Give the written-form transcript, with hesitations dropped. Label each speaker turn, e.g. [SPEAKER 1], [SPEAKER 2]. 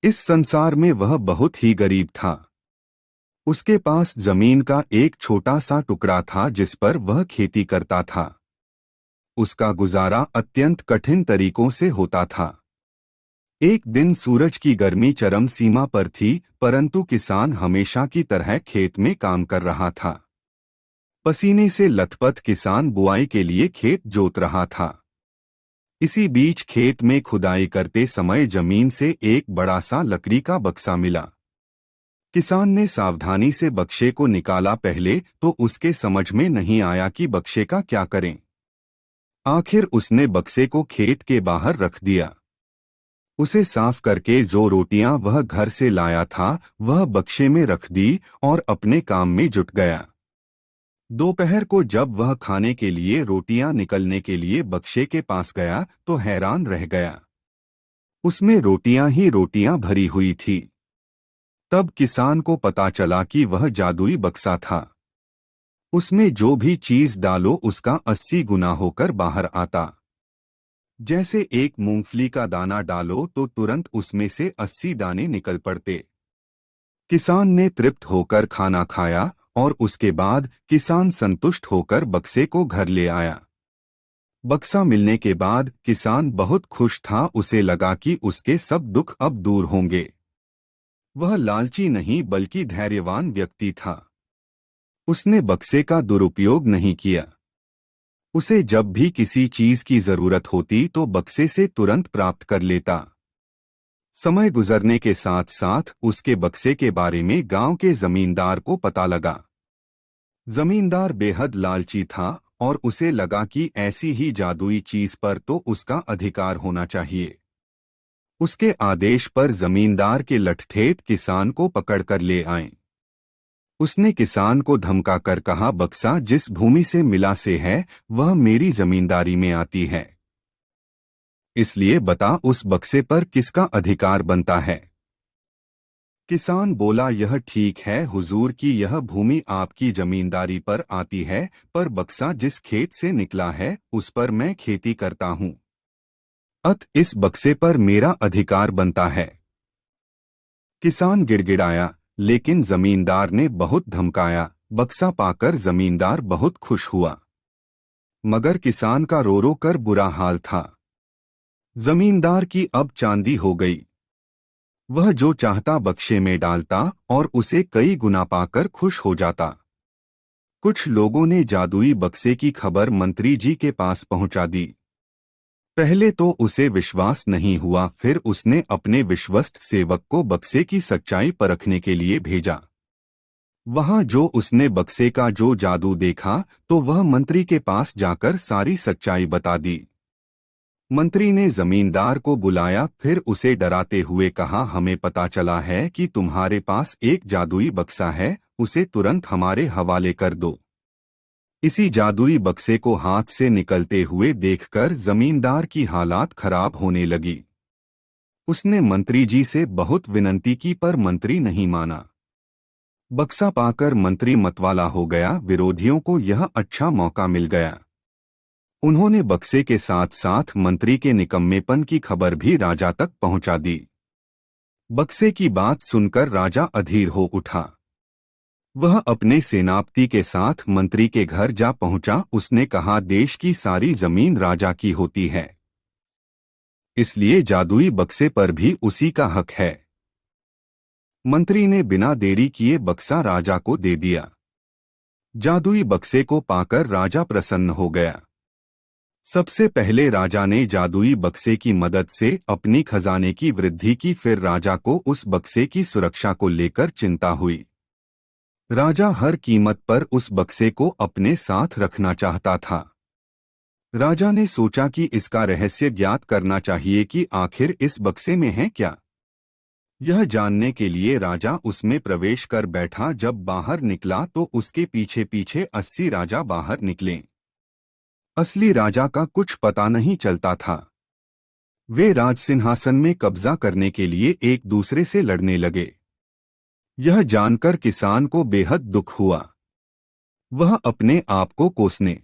[SPEAKER 1] इस संसार में वह बहुत ही गरीब था। उसके पास जमीन का एक छोटा सा टुकड़ा था जिस पर वह खेती करता था। उसका गुजारा अत्यंत कठिन तरीकों से होता था। एक दिन सूरज की गर्मी चरम सीमा पर थी, परंतु किसान हमेशा की तरह खेत में काम कर रहा था। पसीने से लथपथ किसान बुआई के लिए खेत जोत रहा था। इसी बीच खेत में खुदाई करते समय जमीन से एक बड़ा सा लकड़ी का बक्सा मिला। किसान ने सावधानी से बक्से को निकाला। पहले तो उसके समझ में नहीं आया कि बक्से का क्या करें। आखिर उसने बक्से को खेत के बाहर रख दिया। उसे साफ करके जो रोटियां वह घर से लाया था वह बक्से में रख दी और अपने काम में जुट गया। दोपहर को जब वह खाने के लिए रोटियां निकलने के लिए बक्से के पास गया तो हैरान रह गया। उसमें रोटियां ही रोटियां भरी हुई थी। तब किसान को पता चला कि वह जादुई बक्सा था। उसमें जो भी चीज डालो उसका 80 गुना होकर बाहर आता। जैसे एक मूंगफली का दाना डालो तो तुरंत उसमें से 80 दाने निकल पड़ते। किसान ने तृप्त होकर खाना खाया और उसके बाद किसान संतुष्ट होकर बक्से को घर ले आया। बक्सा मिलने के बाद किसान बहुत खुश था। उसे लगा कि उसके सब दुख अब दूर होंगे। वह लालची नहीं बल्कि धैर्यवान व्यक्ति था। उसने बक्से का दुरुपयोग नहीं किया। उसे जब भी किसी चीज की जरूरत होती तो बक्से से तुरंत प्राप्त कर लेता। समय गुजरने के साथ साथ उसके बक्से के बारे में गांव के जमींदार को पता लगा। जमींदार बेहद लालची था और उसे लगा कि ऐसी ही जादुई चीज पर तो उसका अधिकार होना चाहिए। उसके आदेश पर जमींदार के लठठेठ किसान को पकड़कर ले आए। उसने किसान को धमका कर कहा, बक्सा जिस भूमि से मिला से है वह मेरी जमींदारी में आती है, इसलिए बता उस बक्से पर किसका अधिकार बनता है। किसान बोला, यह ठीक है हुजूर की यह भूमि आपकी जमींदारी पर आती है, पर बक्सा जिस खेत से निकला है उस पर मैं खेती करता हूँ, अत इस बक्से पर मेरा अधिकार बनता है। किसान गिड़गिड़ाया, लेकिन जमींदार ने बहुत धमकाया। बक्सा पाकर जमींदार बहुत खुश हुआ, मगर किसान का रो रो कर बुरा हाल था। जमींदार की अब चांदी हो गई। वह जो चाहता बक्से में डालता और उसे कई गुना पाकर खुश हो जाता। कुछ लोगों ने जादुई बक्से की खबर मंत्री जी के पास पहुंचा दी। पहले तो उसे विश्वास नहीं हुआ, फिर उसने अपने विश्वस्त सेवक को बक्से की सच्चाई परखने के लिए भेजा। वहां जो उसने बक्से का जो जादू देखा तो वह मंत्री के पास जाकर सारी सच्चाई बता दी। मंत्री ने जमींदार को बुलाया, फिर उसे डराते हुए कहा, हमें पता चला है कि तुम्हारे पास एक जादुई बक्सा है, उसे तुरंत हमारे हवाले कर दो। इसी जादुई बक्से को हाथ से निकलते हुए देखकर जमींदार की हालात खराब होने लगी। उसने मंत्री जी से बहुत विनती की पर मंत्री नहीं माना। बक्सा पाकर मंत्री मतवाला हो गया। विरोधियों को यह अच्छा मौका मिल गया। उन्होंने बक्से के साथ साथ मंत्री के निकम्मेपन की खबर भी राजा तक पहुंचा दी। बक्से की बात सुनकर राजा अधीर हो उठा। वह अपने सेनापति के साथ मंत्री के घर जा पहुंचा। उसने कहा, देश की सारी जमीन राजा की होती है, इसलिए जादुई बक्से पर भी उसी का हक है। मंत्री ने बिना देरी किए बक्सा राजा को दे दिया। जादुई बक्से को पाकर राजा प्रसन्न हो गया। सबसे पहले राजा ने जादुई बक्से की मदद से अपनी खजाने की वृद्धि की, फिर राजा को उस बक्से की सुरक्षा को लेकर चिंता हुई। राजा हर कीमत पर उस बक्से को अपने साथ रखना चाहता था। राजा ने सोचा कि इसका रहस्य ज्ञात करना चाहिए कि आखिर इस बक्से में है क्या। यह जानने के लिए राजा उसमें प्रवेश कर बैठा। जब बाहर निकला तो उसके पीछे पीछे 80 राजा बाहर निकले। असली राजा का कुछ पता नहीं चलता था। वे राजसिंहासन में कब्जा करने के लिए एक दूसरे से लड़ने लगे। यह जानकर किसान को बेहद दुख हुआ। वह अपने आप को कोसने